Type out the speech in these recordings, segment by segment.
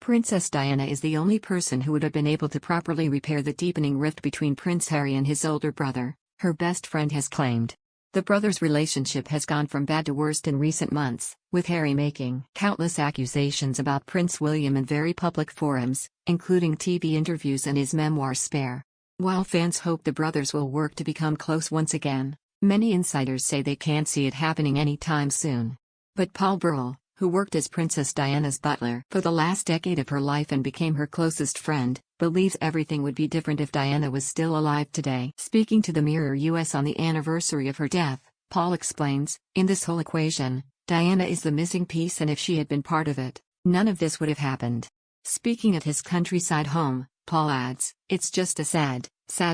Princess Diana is the only person who would have been able to properly repair the deepening rift between Prince Harry and his older brother, her best friend has claimed. The brothers' relationship has gone from bad to worst in recent months, with Harry making countless accusations about Prince William in very public forums, including TV interviews and his memoir Spare. While fans hope the brothers will work to become close once again, many insiders say they can't see it happening anytime soon. But Paul Burrell, who worked as Princess Diana's butler for the last decade of her life and became her closest friend, believes everything would be different if Diana was still alive today. Speaking to the Mirror US on the anniversary of her death, Paul explains, "In this whole equation, Diana is the missing piece, and if she had been part of it, none of this would have happened." Speaking at his countryside home, Paul adds, "It's just a sad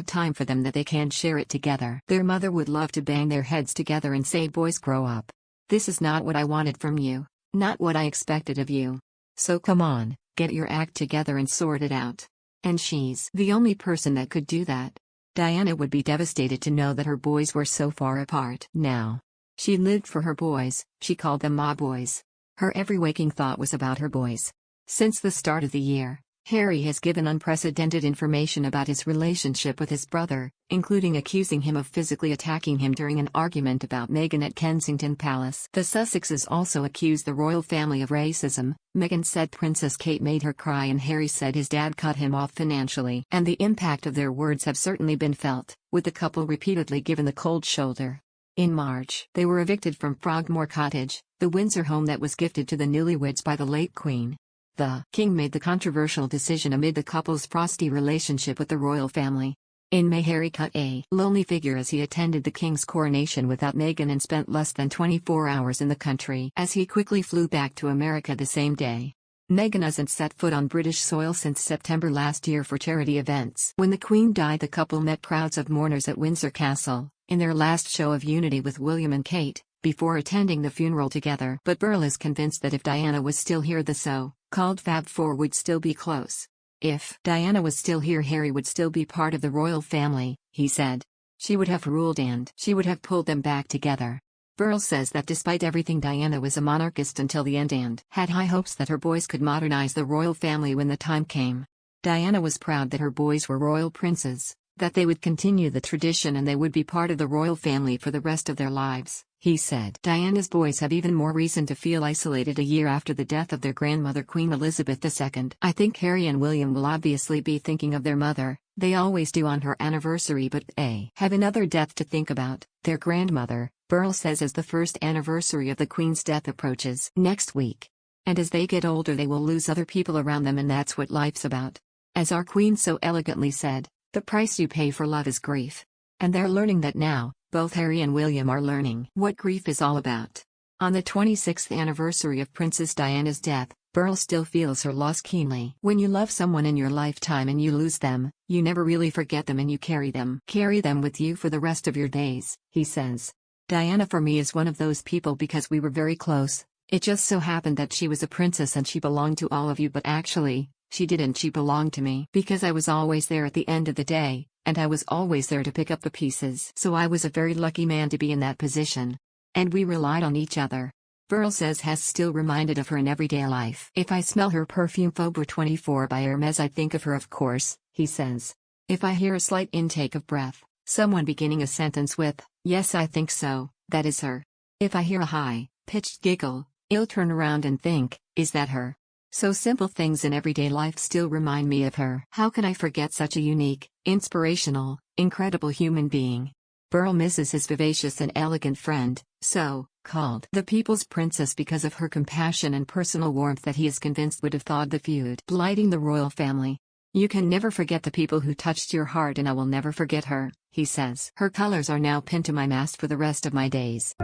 time for them that they can't share it together. Their mother would love to bang their heads together and say, 'Boys, grow up. This is not what I wanted from you. Not what I expected of you. So come on, get your act together and sort it out.' And she's the only person that could do that." Diana would be devastated to know that her boys were so far apart now. She lived for her boys, she called them "ma boys." Her every waking thought was about her boys. Since the start of the year, Harry has given unprecedented information about his relationship with his brother, including accusing him of physically attacking him during an argument about Meghan at Kensington Palace. The Sussexes also accused the royal family of racism. Meghan said Princess Kate made her cry, and Harry said his dad cut him off financially. And the impact of their words have certainly been felt, with the couple repeatedly given the cold shoulder. In March, they were evicted from Frogmore Cottage, the Windsor home that was gifted to the newlyweds by the late Queen. The King made the controversial decision amid the couple's frosty relationship with the royal family. In May, Harry cut a lonely figure as he attended the King's coronation without Meghan and spent less than 24 hours in the country as he quickly flew back to America the same day. Meghan hasn't set foot on British soil since September last year for charity events. When the Queen died, the couple met crowds of mourners at Windsor Castle, in their last show of unity with William and Kate, before attending the funeral together. But Burrell is convinced that if Diana was still here, the so-called Fab Four would still be close. If Diana was still here, Harry would still be part of the royal family, he said. She would have ruled and she would have pulled them back together. Burrell says that despite everything, Diana was a monarchist until the end and had high hopes that her boys could modernize the royal family when the time came. Diana was proud that her boys were royal princes, that they would continue the tradition and they would be part of the royal family for the rest of their lives, he said. Diana's boys have even more reason to feel isolated a year after the death of their grandmother, Queen Elizabeth II. "I think Harry and William will obviously be thinking of their mother, they always do on her anniversary, but they have another death to think about, their grandmother," Burrell says, as the first anniversary of the Queen's death approaches next week. "And as they get older, they will lose other people around them, and that's what life's about. As our Queen so elegantly said, the price you pay for love is grief. And they're learning that now. Both Harry and William are learning what grief is all about." On the 26th anniversary of Princess Diana's death, Burrell still feels her loss keenly. "When you love someone in your lifetime and you lose them, you never really forget them and you carry them with you for the rest of your days," he says. "Diana for me is one of those people because we were very close. It just so happened that she was a princess and she belonged to all of you, but actually, she didn't. She belonged to me because I was always there at the end of the day, and I was always there to pick up the pieces. So I was a very lucky man to be in that position. And we relied on each other." Burrell says has still reminded of her in everyday life. "If I smell her perfume Fobre 24 by Hermes, I think of her, of course," he says. "If I hear a slight intake of breath, someone beginning a sentence with, 'Yes, I think so,' that is her. If I hear a high-pitched giggle, I'll turn around and think, 'Is that her?' So simple things in everyday life still remind me of her. How can I forget such a unique, inspirational, incredible human being?" Burrell misses his vivacious and elegant friend, so-called the People's Princess, because of her compassion and personal warmth that he is convinced would have thawed the feud blighting the royal family. "You can never forget the people who touched your heart, and I will never forget her," he says. "Her colors are now pinned to my mast for the rest of my days."